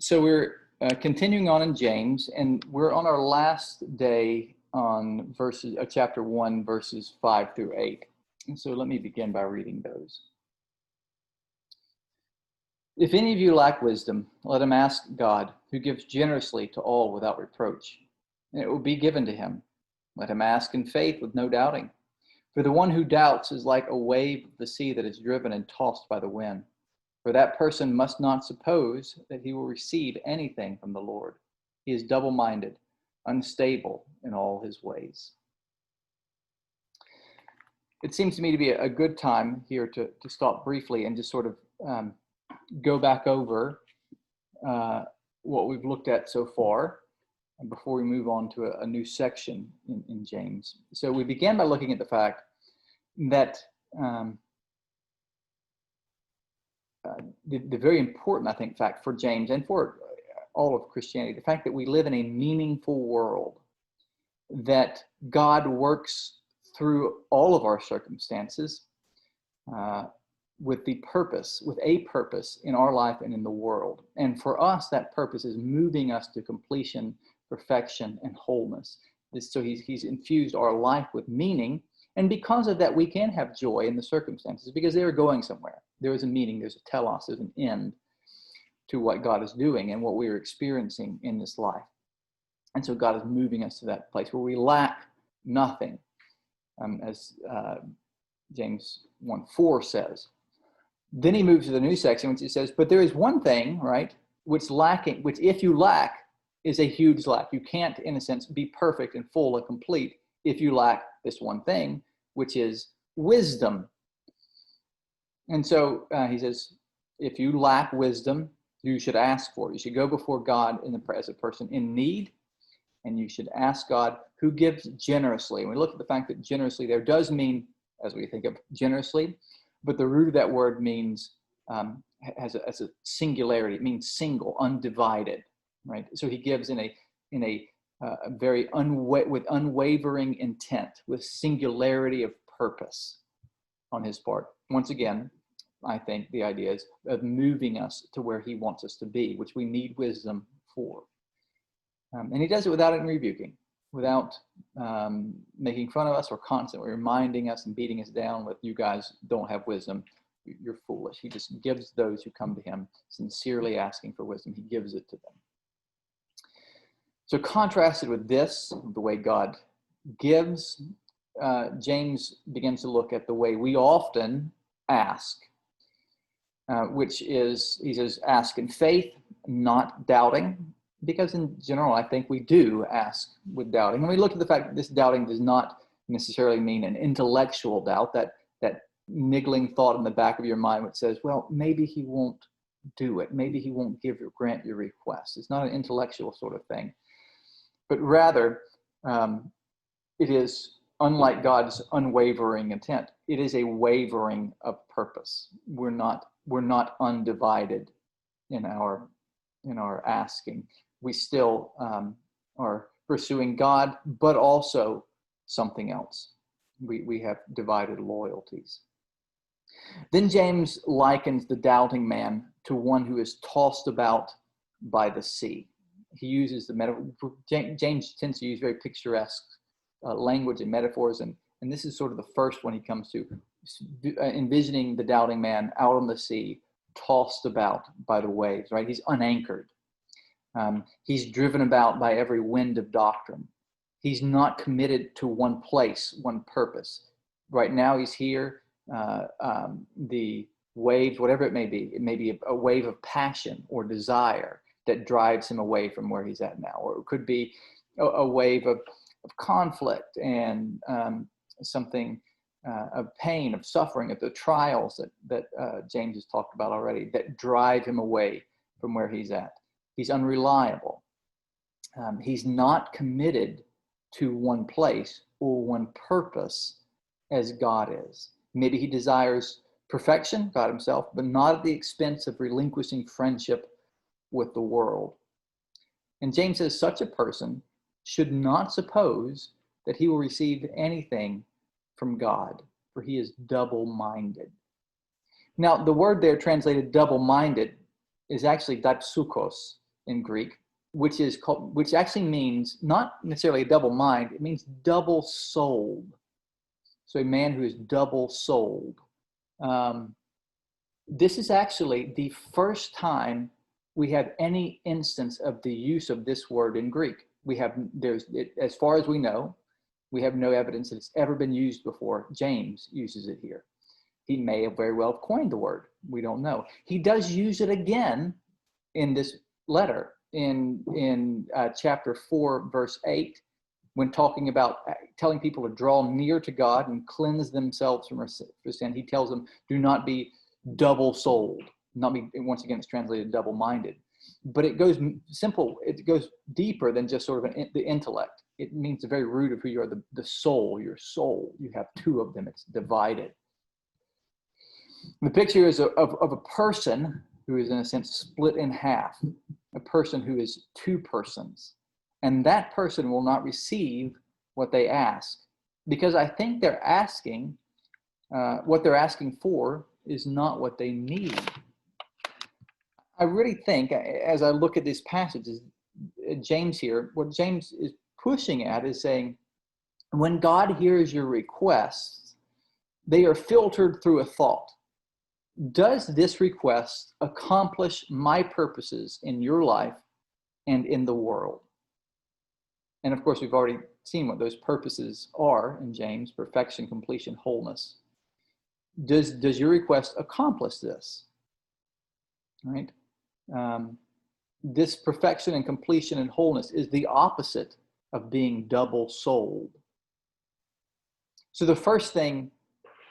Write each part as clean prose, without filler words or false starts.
So we're continuing on in James, and we're on our last day on chapter 1, verses 5 through 8. And so let me begin by reading those. If any of you lack wisdom, let him ask God, who gives generously to all without reproach, and it will be given to him. Let him ask in faith with no doubting. For the one who doubts is like a wave of the sea that is driven and tossed by the wind. For that person must not suppose that he will receive anything from the Lord. He is double-minded, unstable in all his ways. It seems to me to be a good time here to stop briefly and just sort of go back over what we've looked at so far before we move on to a new section in James. So we began by looking at the fact that the very important, I think, fact for James and for all of Christianity, the fact that we live in a meaningful world, that God works through all of our circumstances with a purpose in our life and in the world. And for us, that purpose is moving us to completion, perfection, and wholeness. So he's infused our life with meaning. And because of that, we can have joy in the circumstances because they are going somewhere. There is a meaning, there's a telos, there's an end to what God is doing and what we are experiencing in this life. And so God is moving us to that place where we lack nothing, as James 1:4 says. Then he moves to the new section, which it says, but there is one thing, right, which if you lack, is a huge lack. You can't, in a sense, be perfect and full and complete if you lack this one thing, which is wisdom. And so he says, if you lack wisdom, you should ask for it. You should go before God as a person in need, and you should ask God, who gives generously. And we look at the fact that generously there does mean, as we think of generously, but the root of that word means, has a singularity. It means single, undivided, right? So he gives in a very with unwavering intent, with singularity of purpose on his part. Once again, I think the idea is of moving us to where he wants us to be, which we need wisdom for. And he does it without it rebuking, without making fun of us or constantly reminding us and beating us down with, you guys don't have wisdom, you're foolish. He just gives those who come to him sincerely asking for wisdom, he gives it to them. So contrasted with this, the way God gives, James begins to look at the way we often ask, which is, he says, ask in faith, not doubting, because in general, I think we do ask with doubting. And we look at the fact that this doubting does not necessarily mean an intellectual doubt, that niggling thought in the back of your mind which says, well, maybe he won't do it. Maybe he won't grant your request. It's not an intellectual sort of thing. But rather, it is, unlike God's unwavering intent, it is a wavering of purpose. We're not undivided in our asking. We still are pursuing God, but also something else. We have divided loyalties. Then James likens the doubting man to one who is tossed about by the sea. He uses the metaphor. James tends to use very picturesque language and metaphors, and this is sort of the first one he comes to, envisioning the doubting man out on the sea, tossed about by the waves, right? He's unanchored. He's driven about by every wind of doctrine. He's not committed to one place, one purpose. Right now he's here. The waves, whatever it may be a wave of passion or desire that drives him away from where he's at now. Or it could be a wave of conflict and something of pain, of suffering, of the trials that James has talked about already, that drive him away from where he's at. He's unreliable. He's not committed to one place or one purpose as God is. Maybe he desires perfection, God himself, but not at the expense of relinquishing friendship with the world. And James says such a person should not suppose that he will receive anything from God, for he is double-minded. Now, the word there translated double-minded is actually dipsukos. in Greek, which actually means not necessarily a double mind, it means double souled. So a man who is double souled. This is actually the first time we have any instance of the use of this word in Greek. As far as we know, we have no evidence that it's ever been used before. James uses it here. He may have very well coined the word. We don't know. He does use it again in this letter in chapter 4, verse 8, when talking about telling people to draw near to God and cleanse themselves from sin. He tells them, do not be double-souled. Not be, once again, it's translated double-minded. But it goes deeper than just sort of the intellect. It means the very root of who you are, the soul, your soul. You have two of them. It's divided. The picture is of a person who is, in a sense, split in half, a person who is two persons. And that person will not receive what they ask, because I think they're asking, what they're asking for is not what they need. I really think, as I look at these passages, James here, what James is pushing at is saying, when God hears your requests, they are filtered through a thought. Does this request accomplish my purposes in your life and in the world? And of course, we've already seen what those purposes are in James: perfection, completion, wholeness. Does your request accomplish this? Right? This perfection and completion and wholeness is the opposite of being double-souled. So the first thing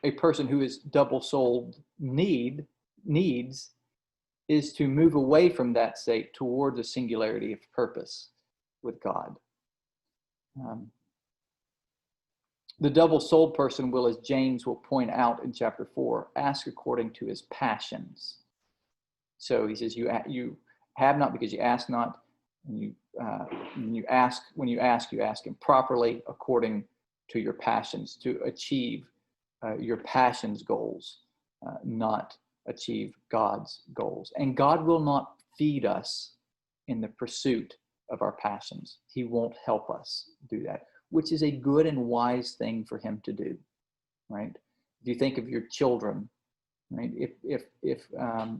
a person who is double-souled needs is to move away from that state towards a singularity of purpose with God. The double-souled person will, as James will point out in chapter 4, ask according to his passions. So he says, you have not because you ask not, and when you ask, you ask improperly according to your passions, to achieve your passions' goals, not achieve God's goals. And God will not feed us in the pursuit of our passions. He won't help us do that, which is a good and wise thing for him to do, right? If you think of your children, right? If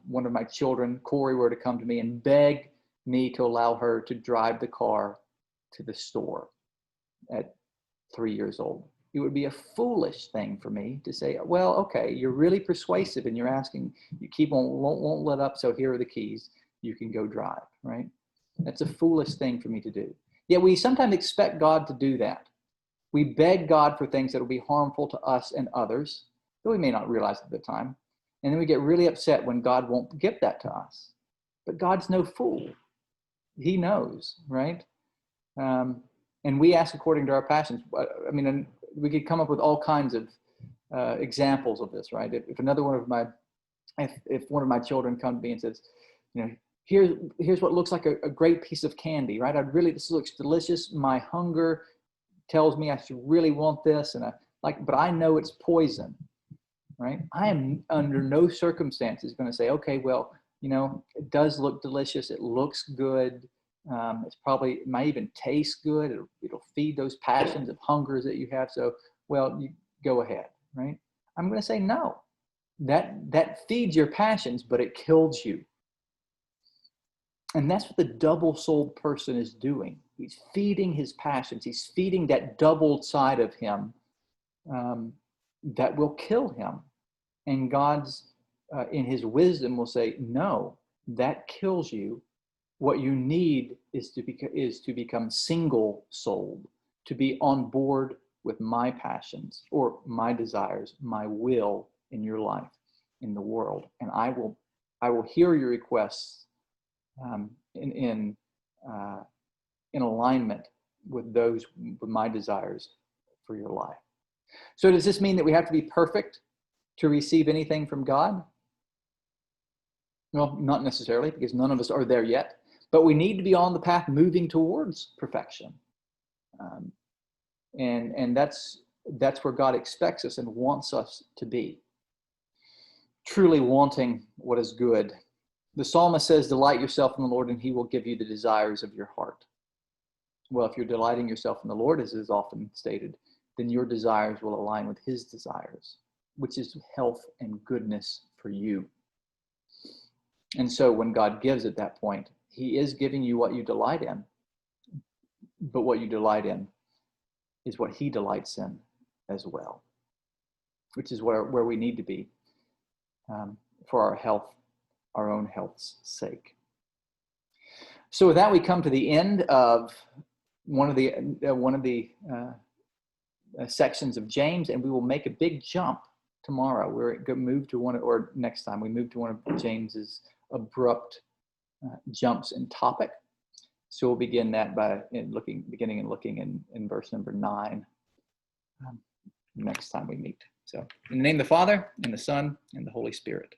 one of my children, Corey, were to come to me and beg me to allow her to drive the car to the store at 3 years old, it would be a foolish thing for me to say, well, okay, you're really persuasive and you're asking, you won't let up, so here are the keys, you can go drive, right? That's a foolish thing for me to do. Yet we sometimes expect God to do that. We beg God for things that will be harmful to us and others, though we may not realize it at the time. And then we get really upset when God won't give that to us. But God's no fool. He knows, right? And we ask according to our passions. I mean, and we could come up with all kinds of examples of this, right? If one of my children come to me and says, here's what looks like a great piece of candy, right? This looks delicious. My hunger tells me I should really want this, but I know it's poison, right? I am under no circumstances going to say, okay, well, it does look delicious. It looks good. It might even taste good. It'll feed those passions of hungers that you have. So, well, you go ahead, right? I'm going to say no. That feeds your passions, but it kills you. And that's what the double-souled person is doing. He's feeding his passions. He's feeding that doubled side of him that will kill him. And God's, in his wisdom, will say, no, that kills you. What you need is to become single-souled, to be on board with my passions or my desires, my will in your life, in the world. And I will hear your requests in alignment with my desires for your life. So does this mean that we have to be perfect to receive anything from God? Well, not necessarily, because none of us are there yet. But we need to be on the path moving towards perfection. And that's where God expects us and wants us to be. Truly wanting what is good The psalmist says, delight yourself in the Lord and he will give you the desires of your heart. Well, if you're delighting yourself in the Lord, as is often stated, then your desires will align with his desires, which is health and goodness for you. And so when God gives at that point, he is giving you what you delight in. But what you delight in is what he delights in as well, which is where we need to be for our health, our own health's sake. So with that, we come to the end of one of the sections of James, and we will make a big jump tomorrow. We're going to move to or next time we move to one of James's abrupt jumps in topic. So we'll begin that beginning and looking in verse number 9 next time we meet. So in the name of the Father, and the Son, and the Holy Spirit.